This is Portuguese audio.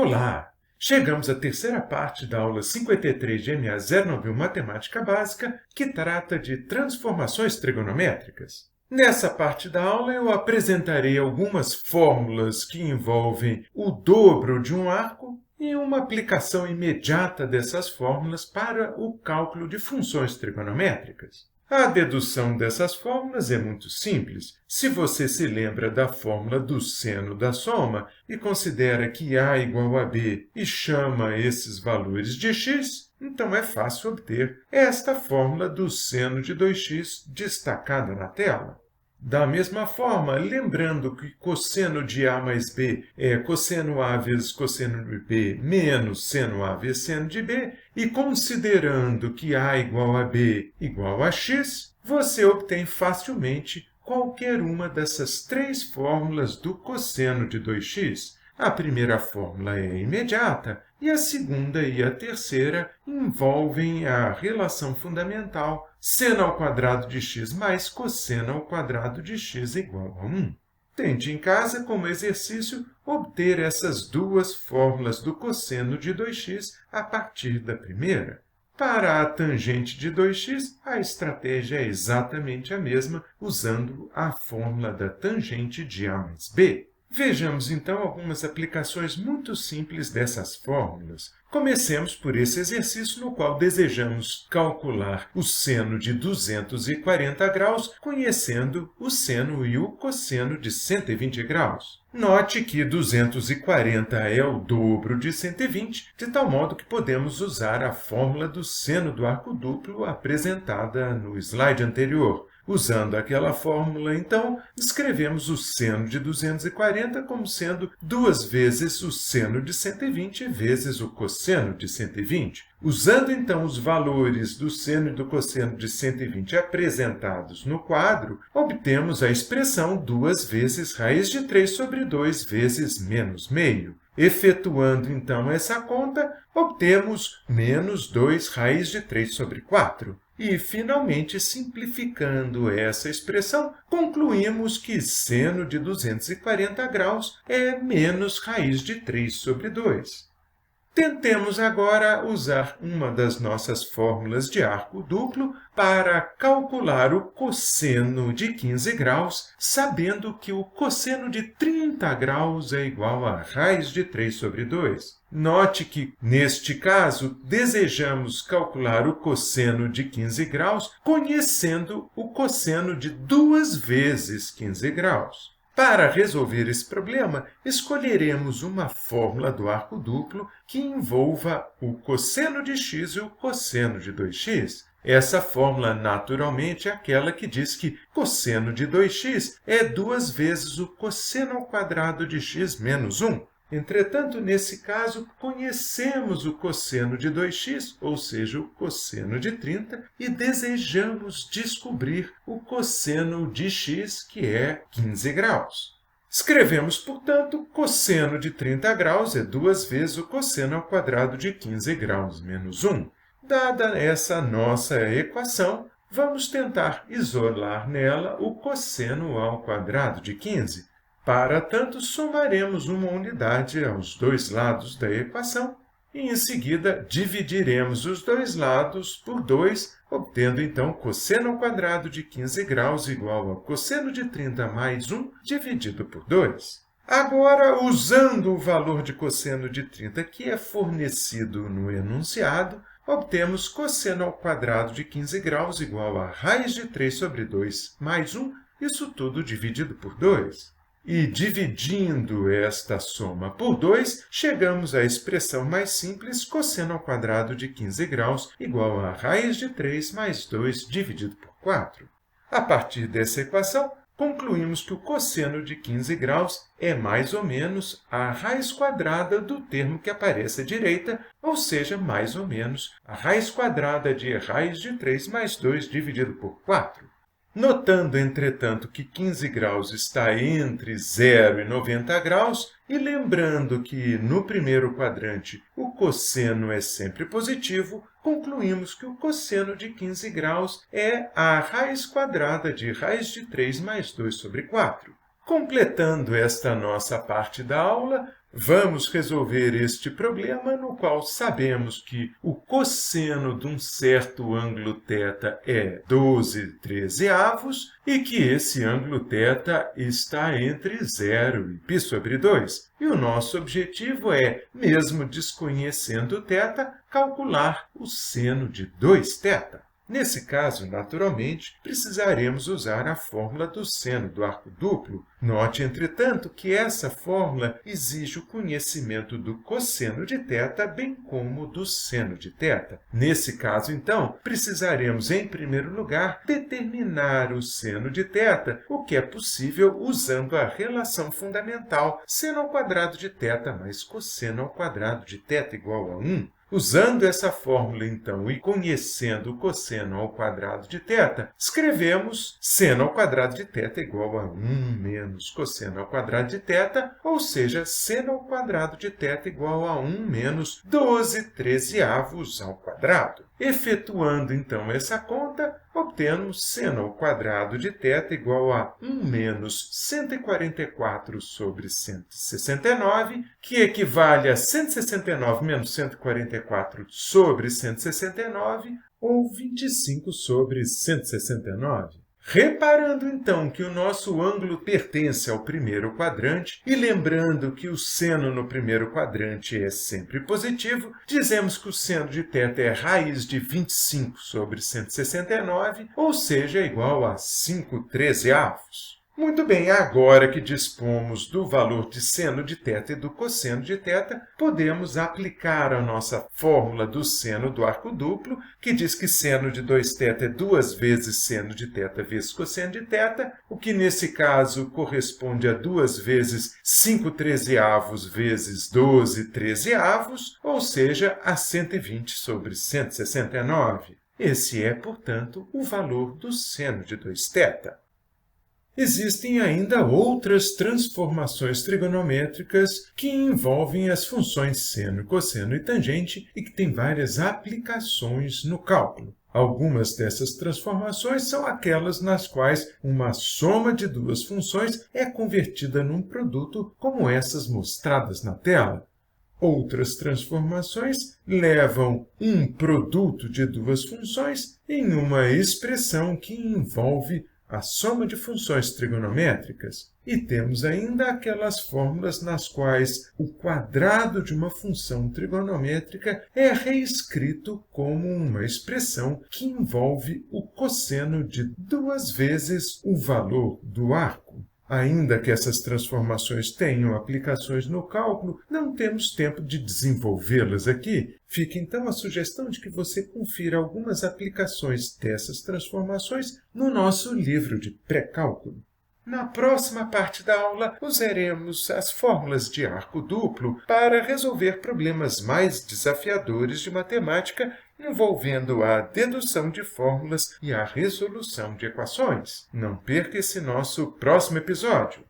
Olá! Chegamos à terceira parte da aula 53 de MA 091 Matemática Básica, que trata de transformações trigonométricas. Nessa parte da aula, eu apresentarei algumas fórmulas que envolvem o dobro de um arco e uma aplicação imediata dessas fórmulas para o cálculo de funções trigonométricas. A dedução dessas fórmulas é muito simples. Se você se lembra da fórmula do seno da soma e considera que A igual a B e chama esses valores de x, então é fácil obter esta fórmula do seno de 2x destacada na tela. Da mesma forma, lembrando que cosseno de A mais B é cosseno A vezes cosseno de B menos seno A vezes seno de B, e considerando que A igual a B igual a x, você obtém facilmente qualquer uma dessas três fórmulas do cosseno de 2x. A primeira fórmula é imediata e a segunda e a terceira envolvem a relação fundamental seno ao quadrado de x mais cosseno ao quadrado de x igual a 1. Tente em casa, como exercício, obter essas duas fórmulas do cosseno de 2x a partir da primeira. Para a tangente de 2x, a estratégia é exatamente a mesma, usando a fórmula da tangente de A mais B. Vejamos, então, algumas aplicações muito simples dessas fórmulas. Comecemos por esse exercício no qual desejamos calcular o seno de 240 graus, conhecendo o seno e o cosseno de 120 graus. Note que 240 é o dobro de 120, de tal modo que podemos usar a fórmula do seno do arco duplo apresentada no slide anterior. Usando aquela fórmula, então, escrevemos o seno de 240 como sendo 2 vezes o seno de 120 vezes o cosseno de 120. Usando, então, os valores do seno e do cosseno de 120 apresentados no quadro, obtemos a expressão 2 vezes raiz de 3 sobre 2 vezes menos meio. Efetuando, então, essa conta, obtemos menos 2 raiz de 3 sobre 4. E, finalmente, simplificando essa expressão, concluímos que seno de 240 graus é menos raiz de 3 sobre 2. Tentemos agora usar uma das nossas fórmulas de arco duplo para calcular o cosseno de 15 graus, sabendo que o cosseno de 30 graus é igual a raiz de 3 sobre 2. Note que, neste caso, desejamos calcular o cosseno de 15 graus conhecendo o cosseno de 2 vezes 15 graus. Para resolver esse problema, escolheremos uma fórmula do arco duplo que envolva o cosseno de x e o cosseno de 2x. Essa fórmula, naturalmente, é aquela que diz que cosseno de 2x é 2 vezes o cosseno ao quadrado de x menos 1. Entretanto, nesse caso, conhecemos o cosseno de 2x, ou seja, o cosseno de 30, e desejamos descobrir o cosseno de x, que é 15 graus. Escrevemos, portanto, cosseno de 30 graus é 2 vezes o cosseno ao quadrado de 15 graus menos 1. Dada essa nossa equação, vamos tentar isolar nela o cosseno ao quadrado de 15. Para tanto, somaremos uma unidade aos dois lados da equação e, em seguida, dividiremos os dois lados por 2, obtendo, então, cosseno ao quadrado de 15 graus igual a cosseno de 30 mais 1 dividido por 2. Agora, usando o valor de cosseno de 30 que é fornecido no enunciado, obtemos cosseno ao quadrado de 15 graus igual a raiz de 3 sobre 2 mais 1, isso tudo dividido por 2. E dividindo esta soma por 2, chegamos à expressão mais simples cosseno ao quadrado de 15 graus igual a raiz de 3 mais 2 dividido por 4. A partir dessa equação, concluímos que o cosseno de 15 graus é mais ou menos a raiz quadrada do termo que aparece à direita, ou seja, mais ou menos a raiz quadrada de raiz de 3 mais 2 dividido por 4. Notando, entretanto, que 15 graus está entre 0 e 90 graus, e lembrando que, no primeiro quadrante, o cosseno é sempre positivo, concluímos que o cosseno de 15 graus é a raiz quadrada de raiz de 3 mais 2 sobre 4. Completando esta nossa parte da aula, Vamos resolver este problema no qual sabemos que o cosseno de um certo ângulo θ é 12/13 e que esse ângulo θ está entre 0 e π/2. E o nosso objetivo é, mesmo desconhecendo θ, calcular o seno de 2θ. Nesse caso, naturalmente, precisaremos usar a fórmula do seno do arco duplo. Note, entretanto, que essa fórmula exige o conhecimento do cosseno de θ, bem como do seno de θ. Nesse caso, então, precisaremos, em primeiro lugar, determinar o seno de θ, o que é possível usando a relação fundamental seno ao quadrado de θ mais cosseno ao quadrado de θ igual a 1. Usando essa fórmula, então, e conhecendo o cosseno ao quadrado de θ, escrevemos seno ao quadrado de θ igual a 1 menos cosseno ao quadrado de θ, ou seja, seno ao quadrado de θ igual a 1 menos 12/13 ao quadrado. Efetuando, então, essa conta, obtemos seno ao quadrado de θ igual a 1 menos 144/169, que equivale a 169 menos 144/169, ou 25/169. Reparando, então, que o nosso ângulo pertence ao primeiro quadrante e lembrando que o seno no primeiro quadrante é sempre positivo, dizemos que o seno de θ é raiz de 25/169, ou seja, igual a 5/13. Muito bem, agora que dispomos do valor de seno de θ e do cosseno de θ, podemos aplicar a nossa fórmula do seno do arco duplo, que diz que seno de 2θ é 2 vezes seno de θ vezes cosseno de θ, o que nesse caso corresponde a 2 vezes 5/13 vezes 12/13, ou seja, a 120/169. Esse é, portanto, o valor do seno de 2θ. Existem ainda outras transformações trigonométricas que envolvem as funções seno, cosseno e tangente e que têm várias aplicações no cálculo. Algumas dessas transformações são aquelas nas quais uma soma de duas funções é convertida num produto, como essas mostradas na tela. Outras transformações levam um produto de duas funções em uma expressão que envolve a soma de funções trigonométricas. E temos ainda aquelas fórmulas nas quais o quadrado de uma função trigonométrica é reescrito como uma expressão que envolve o cosseno de 2 vezes o valor do arco. Ainda que essas transformações tenham aplicações no cálculo, não temos tempo de desenvolvê-las aqui. Fica então a sugestão de que você confira algumas aplicações dessas transformações no nosso livro de pré-cálculo. Na próxima parte da aula, usaremos as fórmulas de arco duplo para resolver problemas mais desafiadores de matemática envolvendo a dedução de fórmulas e a resolução de equações. Não perca esse nosso próximo episódio!